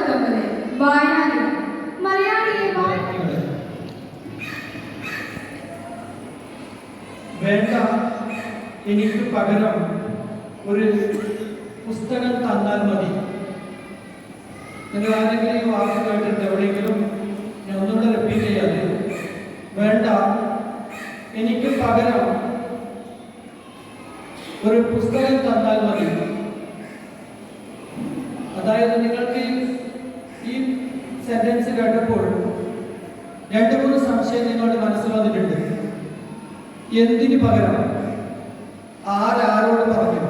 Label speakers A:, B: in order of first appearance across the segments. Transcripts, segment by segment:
A: 19 വായനാദിനം. മലയാളിയെ
B: വേണ്ട, എനിക്ക് പകരം ഒരു പുസ്തകം തന്നാൽ മതി. നിങ്ങൾ ആരെങ്കിലും ഈ വാക്ക് കേട്ടിട്ട് എവിടെയെങ്കിലും? ഞാൻ ഒന്നുകൂടെ റിപ്പീറ്റ് ചെയ്യാതെ. വേണ്ട, എനിക്ക് പകരം ഒരു പുസ്തകം തന്നാൽ മതി. അതായത് നിങ്ങൾക്ക് ഈ സെന്റൻസ് കേട്ടപ്പോൾ 2-3 സംശയം നിങ്ങളുടെ മനസ്സിൽ വന്നിട്ടുണ്ട്. എന്തിന് പകരം? ആരോട് പറഞ്ഞു?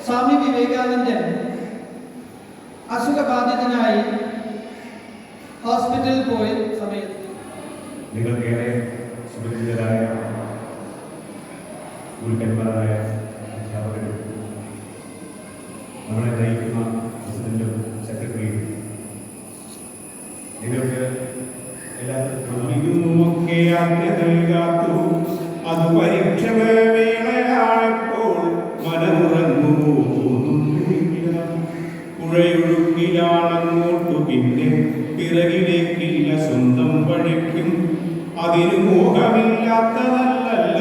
B: സ്വാമി വിവേകാനന്ദൻ അസുഖബാധിതനായി ഹോസ്പിറ്റലിൽ പോയ സമയത്ത്
C: നിങ്ങൾക്കേറെ സുപരിചിതരായ ഗുരുക്കന്മാരായ അധ്യാപകരും നമ്മളെ നയിക്കുന്ന പ്രസിഡന്റും സെക്രട്ടറിയും നിങ്ങൾക്ക് എല്ലാവർക്കുമൊക്കെ ആജ്ഞ അത് പരീക്ഷ വേളയായപ്പോൾ മനമുറങ്ങുമോ തോന്നുന്നില്ല. പുഴയൊഴുക്കിലാണങ്ങോട്ടു പിന്നെ പിറകിലേക്കില്ല സ്വന്തം വഴിക്കും. അതിന് മോഹമില്ലാത്തതല്ല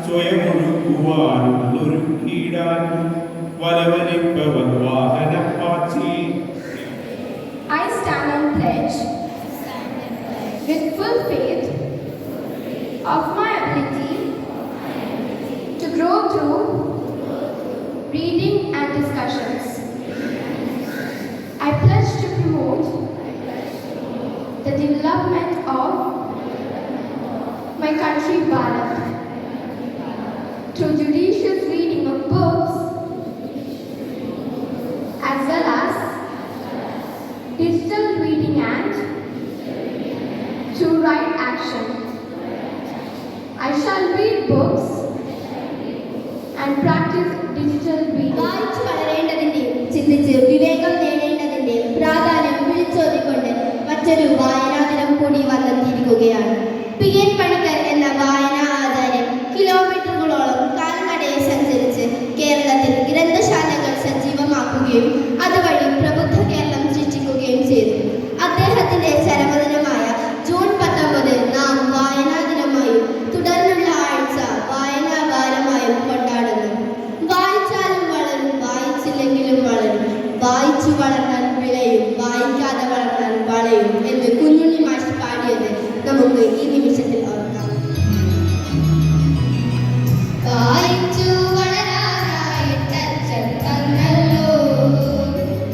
C: സ്വയം ഒഴുക്കുവാനുള്ളൊരു കീടാനും വലവനിപ്പവർ വാഹനപ്പാച്ചി.
A: I stand on pledge with full faith of my ability to grow through reading and discussions. I pledge to promote the development of my country Bharat through judicious reading of books as well as digital reading and through right action. I shall read books and practice digital reading.
D: വായിച്ചു വളരേണ്ടതിന്റെയും ചിന്തിച്ച് വിവേകം നേടേണ്ടതിന്റെയും പ്രാധാന്യം വിളിച്ചോതിക്കൊണ്ട് മറ്റൊരു വായനാദിനം കൂടി വന്നെത്തിയിരിക്കുകയാണ്. PN Panicker എന്ന വായനാ ആചാര്യൻ കിലോമീറ്ററുകളോളം കാൽനടയെ സഞ്ചരിച്ച് കേരളത്തിൽ ഗ്രന്ഥശാലകൾ സജീവമാക്കുകയും അതുവഴി പ്രബുദ്ധ കേരളം സൃഷ്ടിക്കുകയും ചെയ്തു. അദ്ദേഹത്തിന്റെ ചരമദിനമായ ജൂൺ 19 നാം വായനാ ദിനമായും തുടർന്നുള്ള ആഴ്ച വായനാ വാരമായും കൊണ്ടാടുന്നു. വായിച്ചാലും വളരും, വായിച്ചില്ലെങ്കിലും വളരും, വായിച്ചു വളർന്നാൽ വിളയും, വായിക്കാതെ വളർന്നാൽ വളയും എന്ന് കുഞ്ഞുണ്ണി മാഷ് പാടിയത് നമുക്ക് ഈ നിമിഷത്തിൽ ഓർക്കാം. വായിച്ചു വളരാനായിട്ടച്ഛൻ തന്നല്ലോ,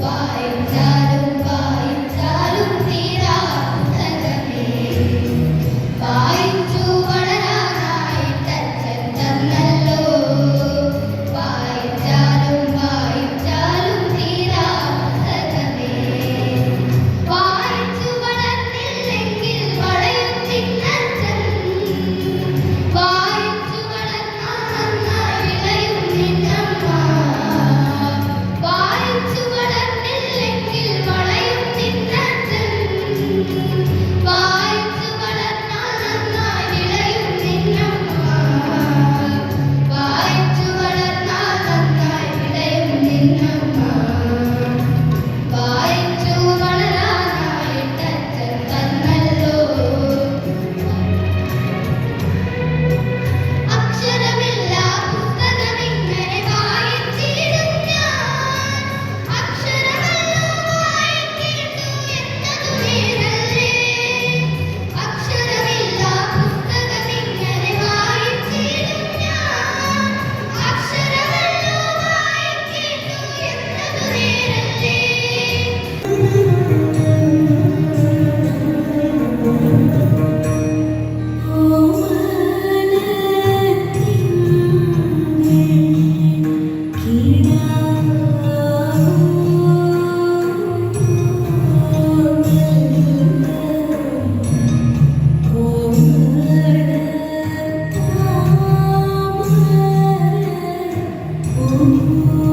D: വായിച്ചാലും വായിച്ചാലും തീരാത്തതേ. വായിച്ചു വളരാനായിട്ടച്ഛൻ തന്നല്ലോ, വായിച്ചാലും വായിച്ചാലും തീരാത്തതേ. വായിച്ചു വളർന്നില്ലെങ്കിൽ വളയും നിന്നച്ഛൻ, വായിച്ചു വളർന്നാൽ നന്നായി വിളയും നിന്നമ്മ. വായിച്ചു വളർന്നില്ലെങ്കിൽ വളയും നിന്നച്ഛൻ, വായിച്ചു വളർന്നാൽ നന്നായി വിളയും നിന്നമ്മ. വായിച്ചു വളർന്നാൽ നന്നായി വിളയും നിന്നമ്മ. വായിച്ചു വളരാനായിട്ടച്ഛൻ തന്നല്ലോ. അക്ഷരമില്ല പുസ്തകമിങ്ങനെ വായിച്ചിടും ഞാൻ, അക്ഷരമല്ലോ വായിക്കേണ്ടു എന്നതു നേരല്ലേ. അക്ഷരമില്ല പുസ്തകമിങ്ങനെ വായിച്ചിടും ഞാൻ, അക്ഷരമല്ലോ വായിക്കേണ്ടു എന്നതു നേരല്ലേ. Oh